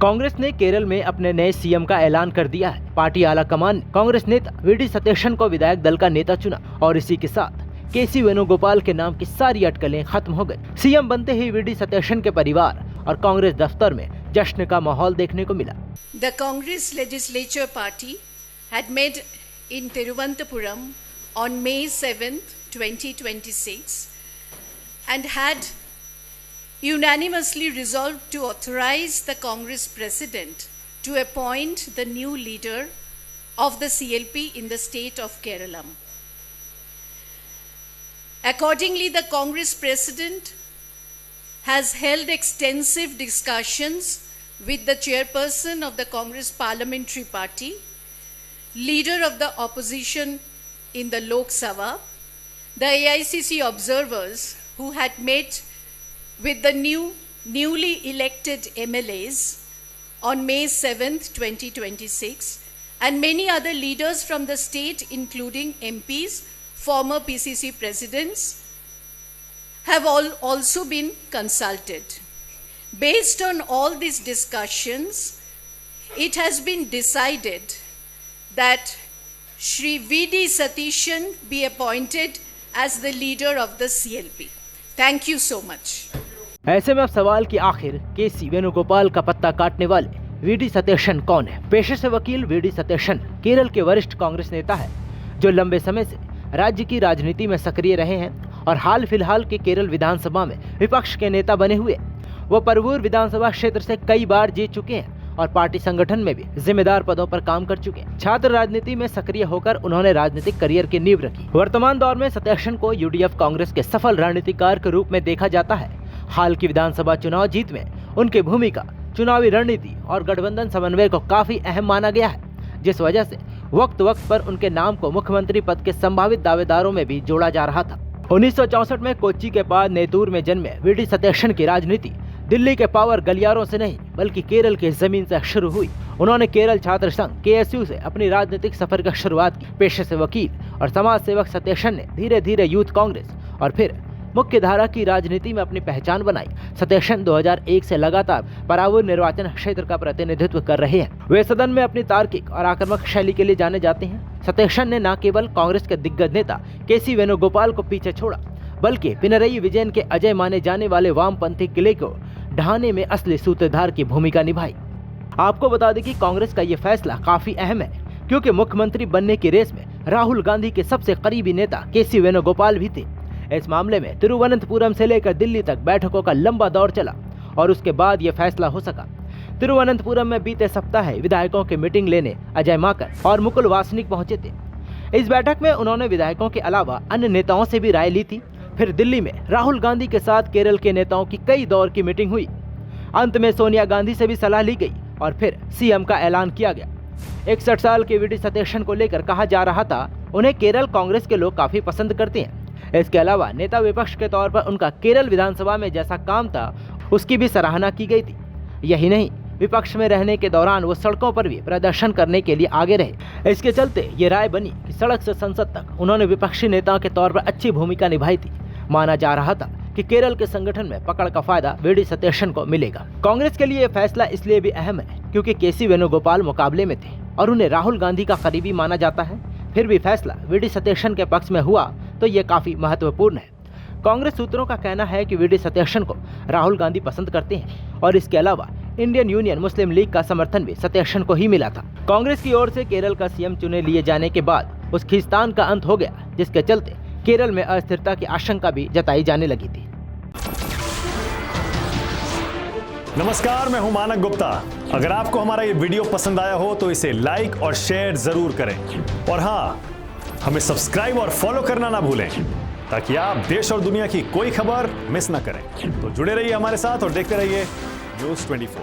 कांग्रेस ने केरल में अपने नए सीएम का ऐलान कर दिया है। पार्टी आला कमान ने कांग्रेस नेता वीडी सतीशन को विधायक दल का नेता चुना और इसी के साथ केसी वेणुगोपाल के नाम की सारी अटकलें खत्म हो गई। सीएम बनते ही वीडी सतीशन के परिवार और कांग्रेस दफ्तर में जश्न का माहौल देखने को मिला। The Congress Legislature Party had met in Thiruvananthapuram on May 7th, 2026 and had unanimously resolved to authorize the Congress President to appoint the new leader of the CLP in the state of Kerala. Accordingly, the Congress President has held extensive discussions with the chairperson of the Congress Parliamentary Party, leader of the opposition in the Lok Sabha, the AICC observers who had met with the newly elected MLAs on May 7th, 2026, and many other leaders from the state, including MPs, former PCC presidents, have also been consulted. Based on all these discussions, it has been decided that Shri V.D. Satishan be appointed as the leader of the CLP. Thank you so much. ऐसे में अब सवाल कि आखिर केसी वेणुगोपाल का पत्ता काटने वाले वीडी सतीशन कौन है? पेशे से वकील वीडी सतीशन केरल के वरिष्ठ कांग्रेस नेता है जो लंबे समय से राज्य की राजनीति में सक्रिय रहे हैं और हाल फिलहाल के केरल विधानसभा में विपक्ष के नेता बने हुए। वो परवूर विधानसभा क्षेत्र से कई बार जीत चुके हैं और पार्टी संगठन में भी जिम्मेदार पदों पर काम कर चुके हैं। छात्र राजनीति में सक्रिय होकर उन्होंने राजनीतिक करियर की नींव रखी। वर्तमान दौर में सतीशन को यूडीएफ कांग्रेस के सफल रणनीतिकार के रूप में देखा जाता है। हाल की विधानसभा चुनाव जीत में उनकी भूमिका चुनावी रणनीति और गठबंधन समन्वय को काफी अहम माना गया है, जिस वजह से वक्त वक्त पर उनके नाम को मुख्यमंत्री पद के संभावित दावेदारों में भी जोड़ा जा रहा था। 1964 में कोच्चि के बाद नेतूर में जन्मे वीडी सतीशन की राजनीति दिल्ली के पावर गलियारों से नहीं बल्कि केरल की जमीन से शुरू हुई। उन्होंने केरल छात्र संघ KSU से अपनी राजनीतिक सफर की शुरुआत की। पेशे से वकील और समाज सेवक सतीशन ने धीरे धीरे यूथ कांग्रेस और फिर मुख्य धारा की राजनीति में अपनी पहचान बनाई। सतीशन 2001 से लगातार परावूर निर्वाचन क्षेत्र का प्रतिनिधित्व कर रहे हैं। वे सदन में अपनी तार्किक और आक्रामक शैली के लिए जाने जाते हैं। सतीशन ने न केवल कांग्रेस के दिग्गज नेता केसी वेणुगोपाल को पीछे छोड़ा बल्कि पिनरई विजयन के अजय माने जाने वाले वामपंथी किले को ढहाने में असली सूत्रधार की भूमिका निभाई। आपको बता दें कि कांग्रेस का ये फैसला काफी अहम है क्योंकि मुख्यमंत्री बनने की रेस में राहुल गांधी के सबसे करीबी नेता केसी वेणुगोपाल भी थे। इस मामले में तिरुवनंतपुरम से लेकर दिल्ली तक बैठकों का लंबा दौर चला और उसके बाद यह फैसला हो सका। तिरुवनंतपुरम में बीते सप्ताह विधायकों की मीटिंग लेने अजय माकन और मुकुल वासनिक पहुंचे थे। इस बैठक में उन्होंने विधायकों के अलावा अन्य नेताओं से भी राय ली थी। फिर दिल्ली में राहुल गांधी के साथ केरल के नेताओं की कई दौर की मीटिंग हुई। अंत में सोनिया गांधी से भी सलाह ली गई और फिर सीएम का ऐलान किया गया। 61 साल के वीडी सतीशन को लेकर कहा जा रहा था उन्हें केरल कांग्रेस के लोग काफी पसंद करते हैं। इसके अलावा नेता विपक्ष के तौर पर उनका केरल विधानसभा में जैसा काम था उसकी भी सराहना की गई थी। यही नहीं, विपक्ष में रहने के दौरान वो सड़कों पर भी प्रदर्शन करने के लिए आगे रहे। इसके चलते ये राय बनी कि सड़क से संसद तक उन्होंने विपक्षी नेता के तौर पर अच्छी भूमिका निभाई थी। माना जा रहा था कि केरल के संगठन में पकड़ का फायदा वीडी सतीशन को मिलेगा। कांग्रेस के लिए यह फैसला इसलिए भी अहम है क्योंकि केसी वेणुगोपाल मुकाबले में थे और उन्हें राहुल गांधी का करीबी माना जाता है। फिर भी फैसला वीडी सतीशन के पक्ष में हुआ तो ये काफी महत्वपूर्ण है। कांग्रेस सूत्रों का कहना है कि वीडी सतीशन को राहुल गांधी पसंद करते हैं और इसके अलावा इंडियन यूनियन मुस्लिम लीग का समर्थन भी सतीशन को ही मिला था। कांग्रेस की ओर से केरल का सीएम चुने लिए जाने के बाद उस खींचतान का अंत हो गया, जिसके चलते केरल में अस्थिरता की आशंका भी जताई जाने लगी थी। नमस्कार, मैं हूं मानक गुप्ता। अगर आपको हमारा ये वीडियो पसंद आया हो तो इसे लाइक और शेयर जरूर करें और हाँ, हमें सब्सक्राइब और फॉलो करना ना भूलें ताकि आप देश और दुनिया की कोई खबर मिस ना करें। तो जुड़े रहिए हमारे साथ और देखते रहिए News 24।